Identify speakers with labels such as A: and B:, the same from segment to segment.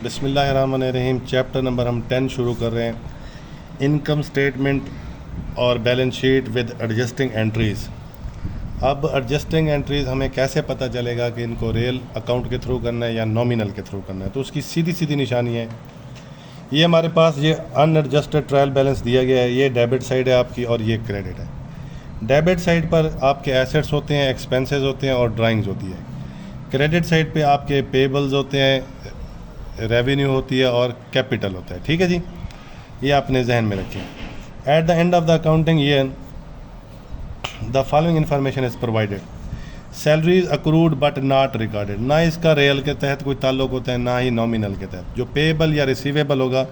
A: बिस्मिल्लाहिर्रहमानिर्रहीम। Chapter number हम 10 शुरू कर रहे हैं। इनकम स्टेटमेंट और balance sheet with adjusting entries. अब एडजस्टिंग एंट्रीज़ हमें कैसे पता चलेगा कि इनको रियल अकाउंट के थ्रू करना है या नॉमिनल के थ्रू करना है, तो उसकी सीधी सीधी निशानी है। ये हमारे पास ये अनएडजस्टेड ट्रायल बैलेंस दिया गया है। ये डेबिट साइड है आपकी और ये क्रेडिट है। डेबिट साइड पर आपके एसेट्स होते हैं, एक्सपेंसेस होते हैं और ड्राइंग्स होती है। क्रेडिट साइड पे आपके पेबल्स होते हैं, रेवेन्यू होती है और कैपिटल होता है। ठीक है जी, ये आपने जहन में रखें। At the end of the accounting year the following information is provided. Salaries accrued but not recorded. ना इसका रियल के तहत कोई ताल्लुक होता है, ना ही नॉमिनल के तहत। जो पेबल या रिसीवेबल होगा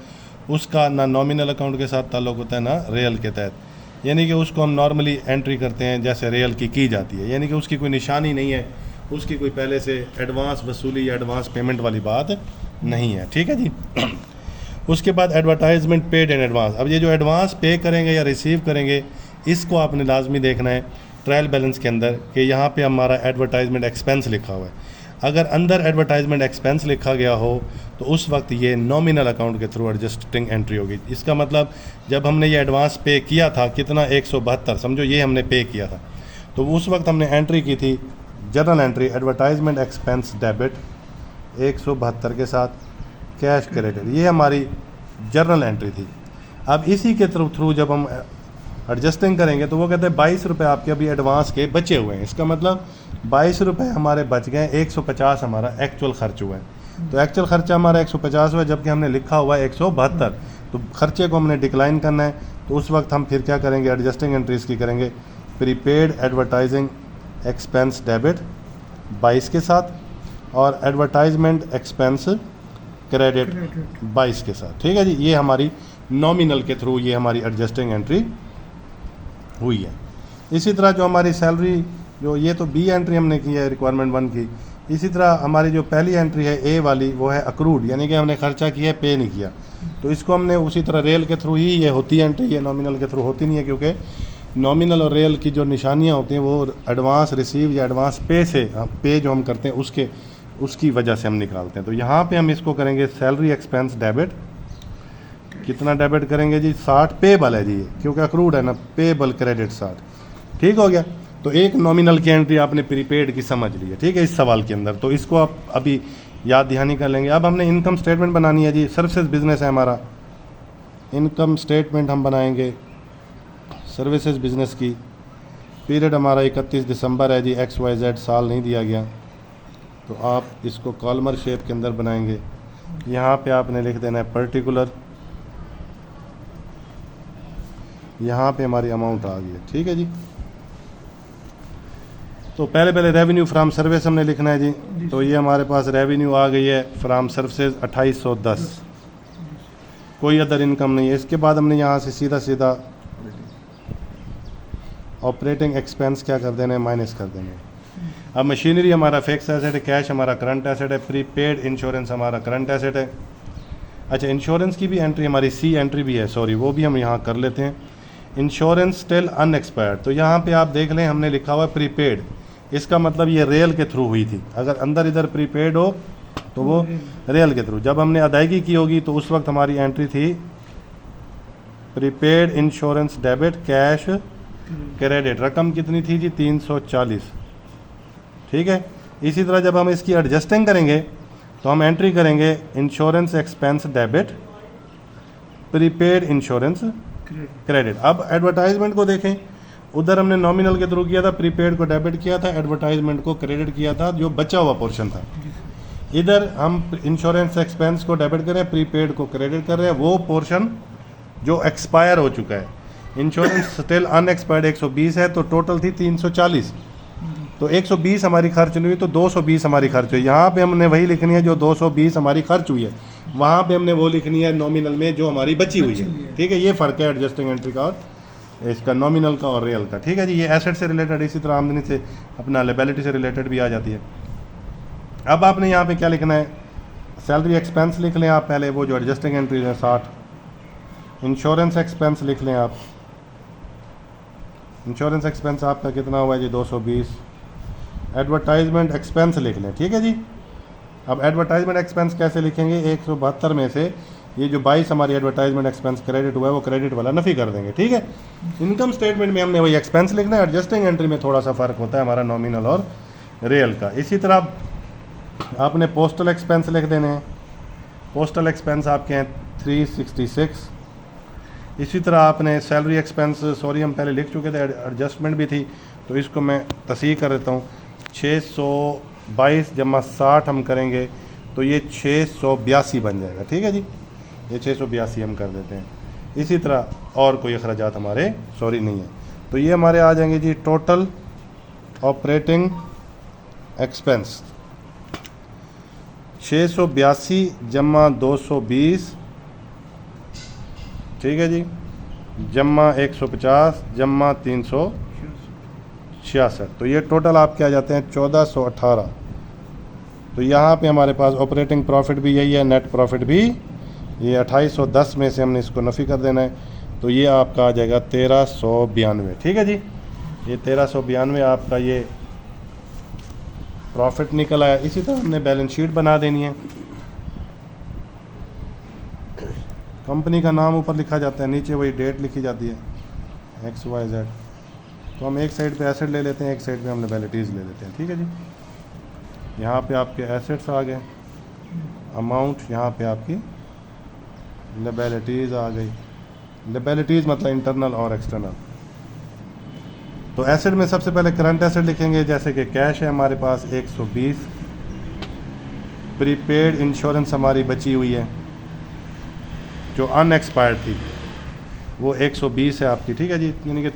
A: उसका ना नॉमिनल अकाउंट के साथ ताल्लुक होता है, ना रियल के तहत। यानी कि उसको हम नॉर्मली एंट्री करते हैं जैसे रियल की जाती है, यानी कि उसकी कोई निशानी नहीं है, उसकी कोई पहले से एडवांस वसूली या एडवांस पेमेंट वाली बात नहीं है। ठीक है जी। उसके बाद एडवर्टाइजमेंट पेड इन एडवांस। अब ये जो एडवांस पे करेंगे या रिसीव करेंगे, इसको आपने लाजमी देखना है ट्रायल बैलेंस के अंदर कि यहाँ पे हमारा एडवर्टाइजमेंट एक्सपेंस लिखा हुआ है। अगर अंदर एडवर्टाइजमेंट एक्सपेंस लिखा गया हो तो उस वक्त ये नॉमिनल अकाउंट के थ्रू एडजस्टिंग एंट्री होगी। इसका मतलब जब हमने ये एडवांस पे किया था, कितना 172 समझो, ये हमने पे किया था, तो उस वक्त हमने एंट्री की थी journal entry advertisement expense debit 172 के साथ कैश क्रेडिट। ये हमारी जर्नल एंट्री थी। अब इसी के थ्रू जब हम एडजस्टिंग करेंगे तो वो कहते हैं 22 रुपये आपके अभी एडवांस के बचे हुए हैं। इसका मतलब 22 रुपये हमारे बच गए, 150 हमारा एक्चुअल खर्च हुआ है। तो एक्चुअल खर्चा हमारा 150 हुआ है, जबकि हमने लिखा हुआ है 172। तो खर्चे को हमने डिक्लाइन करना है, तो उस वक्त हम फिर क्या करेंगे, एडजस्टिंग एंट्रीज की करेंगे। प्रीपेड एडवर्टाइजिंग एक्सपेंस डेबिट 22 के साथ और एडवर्टाइजमेंट एक्सपेंस क्रेडिट 22 के साथ। ठीक है जी, ये हमारी नॉमिनल के थ्रू ये हमारी एडजस्टिंग एंट्री हुई है। इसी तरह जो हमारी सैलरी, जो ये तो बी एंट्री हमने की है रिक्वायरमेंट 1 की, इसी तरह हमारी जो पहली एंट्री है ए वाली, वो है अक्रूड, यानी कि हमने खर्चा किया है, पे नहीं किया। तो इसको हमने उसी तरह रेल के थ्रू ही ये होती है एंट्री, ये नॉमिनल के थ्रू होती नहीं है, क्योंकि नॉमिनल और रियल की जो निशानियाँ होती हैं वो एडवांस रिसीव या एडवांस पे से पे जो हम करते हैं उसकी वजह से हम निकालते हैं। तो यहाँ पे हम इसको करेंगे सैलरी एक्सपेंस डेबिट। कितना डेबिट करेंगे जी, 60 पेबल है जी, क्योंकि अक्रूड है ना, पेबल क्रेडिट 60। ठीक हो गया। तो एक नॉमिनल की एंट्री आपने प्रीपेड की समझ ली है, ठीक है, इस सवाल के अंदर। तो इसको आप अभी याद दहानी कर लेंगे। अब हमने इनकम स्टेटमेंट बनानी है जी। सर्विसेज बिजनेस है हमारा, इनकम स्टेटमेंट हम बनाएंगे सर्विसेज बिजनेस की। पीरियड हमारा 31 दिसंबर है जी, XYZ साल नहीं दिया गया, तो आप इसको कॉलमर शेप के अंदर बनाएंगे। यहाँ पे आपने लिख देना है पर्टिकुलर, यहाँ पे हमारी अमाउंट आ गई है। ठीक है जी। तो पहले रेवेन्यू फ्राम सर्विस हमने लिखना है जी। तो ये हमारे पास रेवेन्यू आ गई है फ्राम सर्विसेज 2810, कोई अदर इनकम नहीं है। इसके बाद हमने यहाँ से सीधा ऑपरेटिंग एक्सपेंस क्या कर देना है, माइनस कर देना है। अब मशीनरी हमारा फिक्स एसेट है, कैश हमारा करंट एसेट है, प्रीपेड इंश्योरेंस हमारा करंट एसेट है। अच्छा, इंश्योरेंस की भी एंट्री हमारी सी एंट्री भी है, सॉरी, वो भी हम यहाँ कर लेते हैं। इंश्योरेंस स्टिल अनएक्सपायर्ड, तो यहाँ पे आप देख लें हमने लिखा हुआ है प्रीपेड, इसका मतलब ये रेल के थ्रू हुई थी। अगर अंदर इधर प्रीपेड हो तो वो रेल के थ्रू, जब हमने अदायगी की होगी तो उस वक्त हमारी एंट्री थी prepaid insurance debit cash credit. रकम कितनी थी जी, 340। ठीक है। इसी तरह जब हम इसकी एडजस्टिंग करेंगे तो हम एंट्री करेंगे insurance expense debit prepaid insurance credit. अब एडवर्टाइजमेंट को देखें, उधर हमने नॉमिनल के थ्रू किया था, प्रीपेड को डेबिट किया था, एडवर्टाइजमेंट को क्रेडिट किया था, जो बचा हुआ पोर्शन था। इधर हम इंश्योरेंस एक्सपेंस को डेबिट कर रहे हैं, प्रीपेड को क्रेडिट कर रहे हैं, वो पोर्शन जो एक्सपायर हो चुका है। इंश्योरेंस स्टिल अनएक्सपायर्ड 120 है, तो टोटल थी 340। तो 120 हमारी खर्च नहीं हुई, तो 220 हमारी खर्च हुई। यहाँ पे हमने वही लिखनी है जो 220 हमारी खर्च हुई है, वहाँ पे हमने वो लिखनी है नॉमिनल में जो हमारी बची हुई है। ठीक है, ये फ़र्क है एडजस्टिंग एंट्री का और इसका, नॉमिनल का और रियल का। ठीक है जी। ये एसेट से रिलेटेड, इसी तरह आमदनी से अपना लायबिलिटी से रिलेटेड भी आ जाती है। अब आपने यहाँ पे क्या लिखना है, सैलरी एक्सपेंस लिख लें आप पहले, वो जो एडजस्टिंग एंट्री है 60। इंश्योरेंस एक्सपेंस लिख लें आप, इंश्योरेंस एक्सपेंस आपका कितना हुआ है जी, 220। एडवर्टाइजमेंट एक्सपेंस लिख लें। ठीक है जी। अब एडवर्टाइजमेंट एक्सपेंस कैसे लिखेंगे, 172 में से ये जो 22 हमारी एडवर्टाइजमेंट एक्सपेंस क्रेडिट हुआ है वो क्रेडिट वाला नफ़ी कर देंगे, ठीक है। इनकम स्टेटमेंट में हमने वही एक्सपेंस लिखना है, एडजस्टिंग एंट्री में थोड़ा सा फ़र्क होता है हमारा नॉमिनल और रियल का। इसी तरह आपने पोस्टल एक्सपेंस लिख देने हैं, पोस्टल एक्सपेंस आपके हैं 366। इसी तरह आपने सैलरी एक्सपेंस, सॉरी हम पहले लिख चुके थे, एडजस्टमेंट भी थी तो इसको मैं तसीह कर देता हूँ, 622 जमा 60 हम करेंगे तो ये 682 बन जाएगा, ठीक है जी, ये 682 हम कर देते हैं। इसी तरह और कोई अखराजात हमारे सॉरी नहीं है, तो ये हमारे आ जाएंगे जी टोटल ऑपरेटिंग एक्सपेंस 682 जमा 220, ठीक है जी, जमा 150 जमा 366, तो ये टोटल आपके आ जाते हैं 1418। तो यहाँ पे हमारे पास ऑपरेटिंग प्रॉफिट भी यही है, नेट प्रॉफिट भी ये 2810 में से हमने इसको नफ़ी कर देना है, तो ये आपका आ जाएगा 1392, ठीक है जी, ये 1392 आपका ये प्रॉफिट निकल आया। इसी तरह हमने बैलेंस शीट बना देनी है, कंपनी का नाम ऊपर लिखा जाता है, नीचे वही डेट लिखी जाती है XYZ। तो हम एक साइड पे एसेट ले लेते हैं, एक साइड पे हम लायबिलिटीज़ ले लेते हैं, ठीक है जी। यहाँ पे आपके एसेट्स आ गए, अमाउंट, यहाँ पे आपकी लायबिलिटीज़ आ गई। लायबिलिटीज़ मतलब इंटरनल और एक्सटर्नल। तो एसेट में सबसे पहले करंट एसेट लिखेंगे, जैसे कि कैश है हमारे पास 120, प्रीपेड इंश्योरेंस हमारी बची हुई है जो अनएक्सपायर्ड थी वो 120 है आपकी, ठीक है जी, यानी कि